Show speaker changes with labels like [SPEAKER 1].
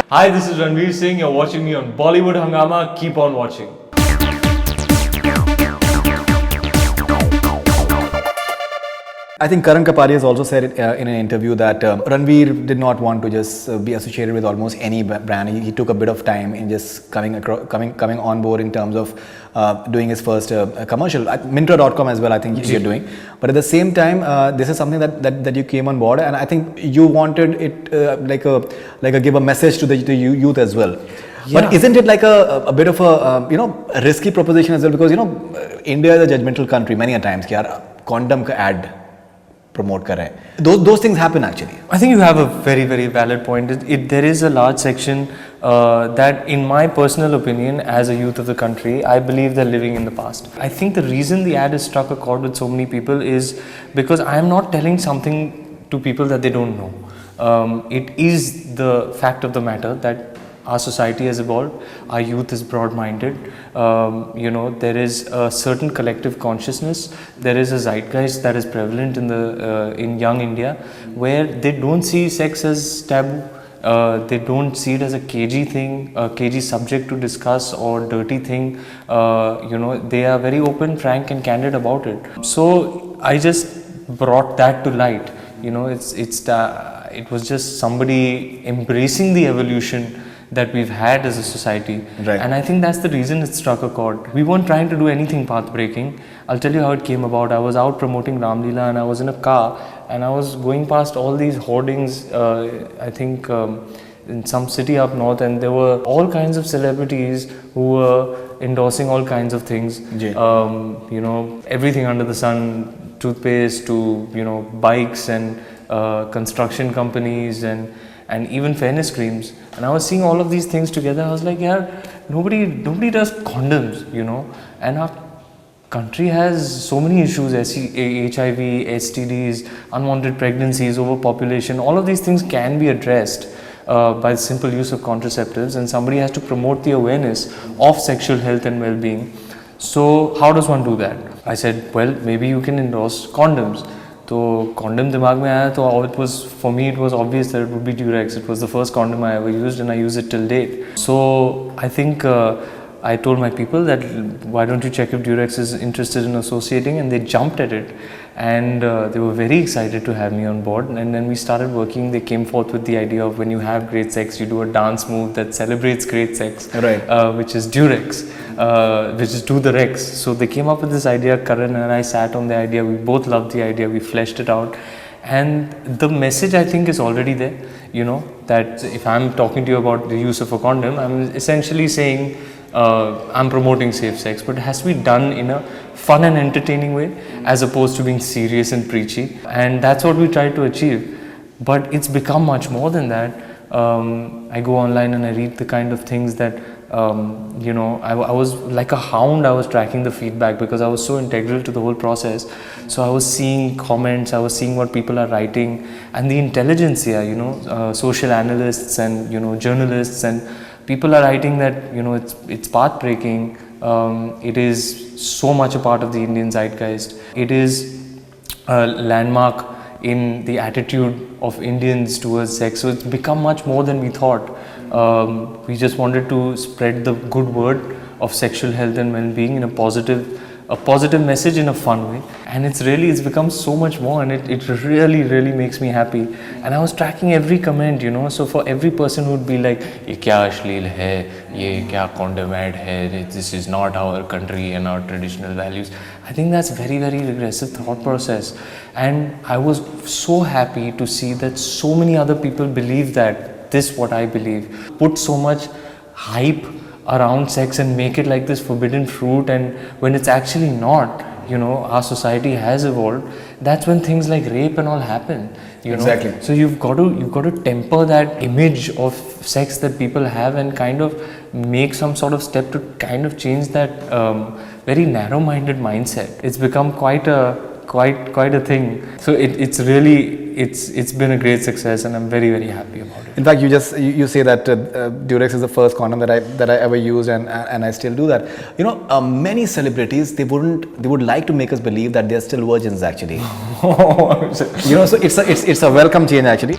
[SPEAKER 1] Hi, this is Ranveer Singh. You're watching me on Bollywood Hungama. Keep on watching.
[SPEAKER 2] I think Karan Kapari has also said in an interview that Ranveer did not want to just be associated with almost any brand. He took a bit of time in just coming on board in terms of doing his first commercial. Mintra.com as well, I think you're doing. But at the same time, this is something that you came on board, and I think you wanted it give a message to the youth as well. Yeah. But isn't it like a bit of a risky proposition as well? Because India is a judgmental country many a times. Yaar, condom ka ad promote kar rahe. Those things happen actually.
[SPEAKER 1] I think you have a very, very valid point. There is a large section that, in my personal opinion, as a youth of the country, I believe they're living in the past. I think the reason the ad has struck a chord with so many people is because I am not telling something to people that they don't know. It is the fact of the matter that our society has evolved, our youth is broad-minded, there is a certain collective consciousness, there is a zeitgeist that is prevalent in young India, where they don't see sex as taboo, they don't see it as a cagey thing, a cagey subject to discuss or dirty thing. They are very open, frank and candid about it. So I just brought that to light. It was just somebody embracing the evolution that we've had as a society, right. And I think that's the reason it struck a chord. We weren't trying to do anything path-breaking. I'll tell you how it came about. I was out promoting Ram Leela and I was in a car and I was going past all these hoardings, in some city up north, and there were all kinds of celebrities who were endorsing all kinds of things. Everything under the sun, toothpaste to bikes and construction companies and even fairness creams. And I was seeing all of these things together. I was like, yeah, nobody does condoms, and our country has so many issues: HIV, STDs, unwanted pregnancies, overpopulation. All of these things can be addressed by the simple use of contraceptives, and somebody has to promote the awareness of sexual health and well-being. So how does one do that? I said, well, maybe you can endorse condoms. So condom दिमाग में आया, तो for me it was obvious that it would be Durex. It was the first condom I ever used and I use it till date. So I think I told my people that why don't you check if Durex is interested in associating, and they jumped at it, and they were very excited to have me on board. And then we started working. They came forth with the idea of when you have great sex, you do a dance move that celebrates great sex, right. Which is Durex, which is do the Rex. So they came up with this idea. Karan and I sat on the idea. We both loved the idea. We fleshed it out. And the message, I think, is already there, that if I'm talking to you about the use of a condom, I'm essentially saying I'm promoting safe sex, but it has to be done in a fun and entertaining way as opposed to being serious and preachy. And that's what we try to achieve. But it's become much more than that. I go online and I read the kind of things that I was like a hound. I was tracking the feedback because I was so integral to the whole process. So I was seeing comments, I was seeing what people are writing, and the intelligentsia, social analysts and journalists and people are writing that it's path-breaking. It is so much a part of the Indian zeitgeist. It is a landmark in the attitude of Indians towards sex. So it's become much more than we thought. We just wanted to spread the good word of sexual health and well-being in a positive message in a fun way, and it's become so much more, and it really makes me happy. And I was tracking every comment, so for every person who would be like, ye kya ashleel hai, ye kya condom ad hai, this is not our country and our traditional values. I think that's very, very regressive thought process, and I was so happy to see that so many other people believe that what I believe, put so much hype around sex and make it like this forbidden fruit, and when it's actually not, our society has evolved. That's when things like rape and all happen,
[SPEAKER 2] Exactly.
[SPEAKER 1] So you've got to temper that image of sex that people have and kind of make some sort of step to kind of change that very narrow-minded mindset. It's become quite a thing. So it's been a great success, and I'm very, very happy about it.
[SPEAKER 2] In fact, you say that Durex is the first condom that I ever used, and I still do that. Many celebrities, they would like to make us believe that they are still virgins actually. So it's a welcome change actually.